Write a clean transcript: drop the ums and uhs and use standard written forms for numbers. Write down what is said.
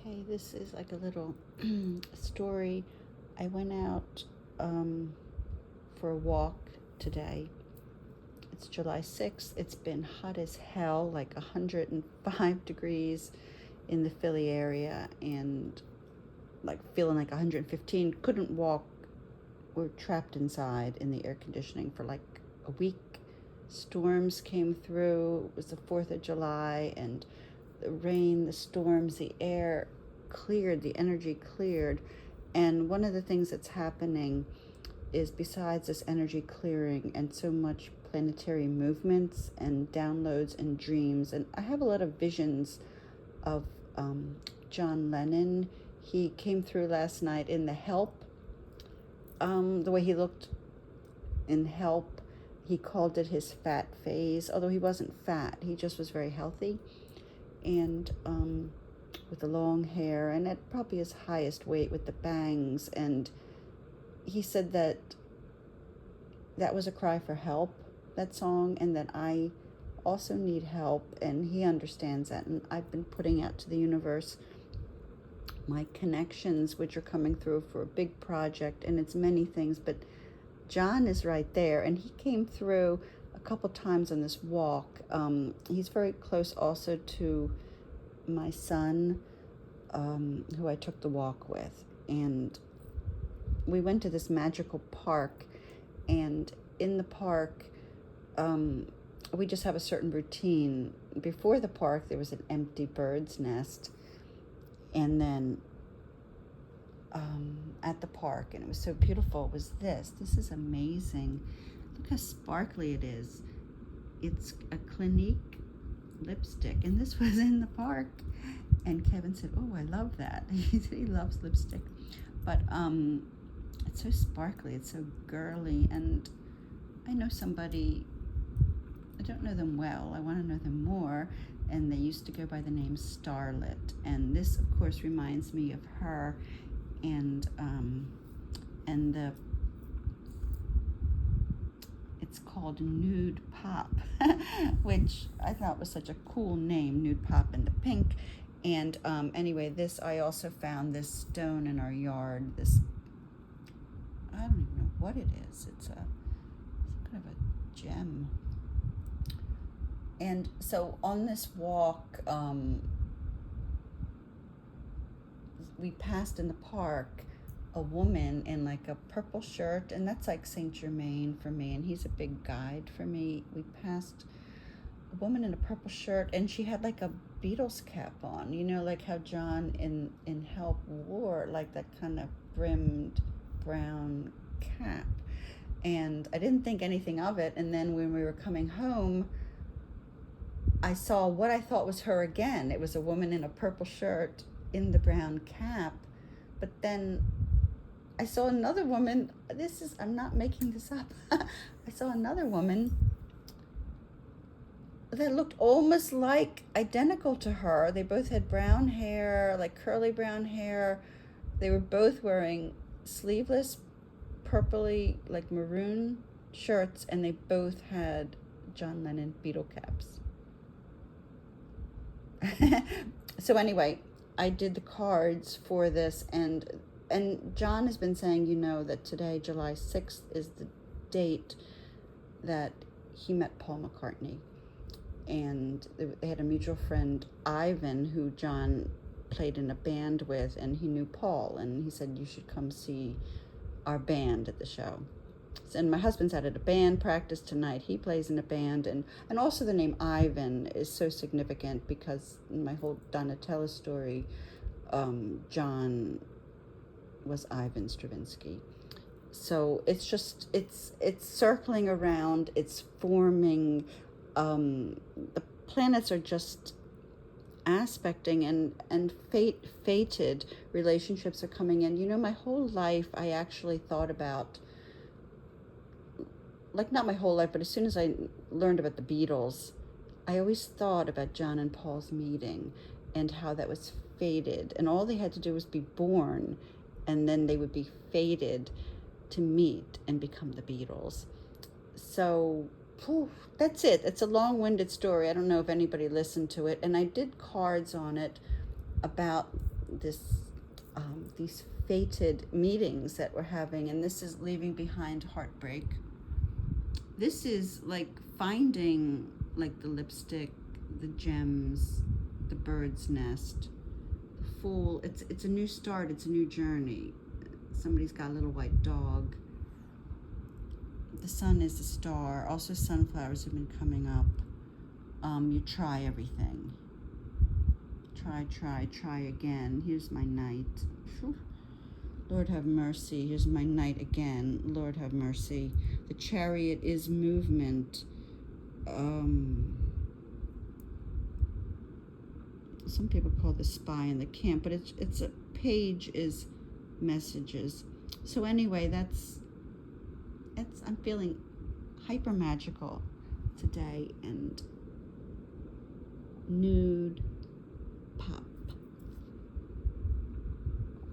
Okay, this is like a little story. I went out for a walk today. It's July 6th. It's been hot as hell, like 105 degrees in the Philly area, and like feeling like 115. Couldn't walk. We're trapped inside in the air conditioning for like a week. Storms came through. It was the 4th of July, and the rain, the storms, the air cleared, the energy cleared. And one of the things that's happening is, besides this energy clearing and so much planetary movements and downloads and dreams, and I have a lot of visions of John Lennon. He came through last night in the Help. The way he looked in Help, he called it his fat phase, although he wasn't fat, he just was very healthy, and with the long hair, and at probably his highest weight with the bangs. And he said that was a cry for help, that song, and that I also need help, and he understands that. And I've been putting out to the universe my connections, which are coming through for a big project, and it's many things, but John is right there, and he came through a couple times on this walk. He's very close also to my son, who I took the walk with, and we went to this magical park, and in the park, we just have a certain routine. Before the park, there was an empty bird's nest, and then at the park, and it was so beautiful, was this is amazing. Look how sparkly it is. It's a Clinique lipstick, and this was in the park, and Kevin said, oh, I love that. He said he loves lipstick, but it's so sparkly, it's so girly. And I know somebody, I don't know them well, I want to know them more, and they used to go by the name Starlet, and this of course reminds me of her. And it's called Nude Pop, which I thought was such a cool name, Nude Pop and the pink. And anyway, this, I also found this stone in our yard, this, I don't even know what it is, it's some kind of a gem. And so on this walk, we passed in the park a woman in like a purple shirt, and that's like Saint Germain for me, and he's a big guide for me. We passed a woman in a purple shirt, and she had like a Beatles cap on, you know, like how John in Help wore, like that kind of brimmed brown cap. And I didn't think anything of it, and then when we were coming home, I saw what I thought was her again. It was a woman in a purple shirt in the brown cap. But then I saw another woman, I'm not making this up. I saw another woman that looked almost like identical to her. They both had brown hair, like curly brown hair. They were both wearing sleeveless, purpley, like maroon shirts, and they both had John Lennon Beatle caps. So anyway, I did the cards for this, and John has been saying, you know, that today, July 6th, is the date that he met Paul McCartney. And they had a mutual friend, Ivan, who John played in a band with, and he knew Paul, and he said, you should come see our band at the show. And my husband's out at a band practice tonight. He plays in a band, and also the name Ivan is so significant because in my whole Donatella story, John was Ivan Stravinsky. So it's just, it's circling around, it's forming, the planets are just aspecting, and fated relationships are coming in. You know, my whole life I actually thought about, like not my whole life, but as soon as I learned about the Beatles, I always thought about John and Paul's meeting and how that was fated, and all they had to do was be born, and then they would be fated to meet and become the Beatles. So that's it. It's a long-winded story. I don't know if anybody listened to it, and I did cards on it about this these fated meetings that we're having, and this is leaving behind heartbreak. This is like finding like the lipstick, the gems, the bird's nest, the fool. It's a new start. It's a new journey. Somebody's got a little white dog. The sun is the star. Also, sunflowers have been coming up. You try everything. Try again. Here's my knight. Whew. Lord have mercy. Here's my knight again. Lord have mercy. The chariot is movement. Some people call the spy in the camp, but it's a page is messages. So anyway, that's I'm feeling hyper magical today, and nude pop.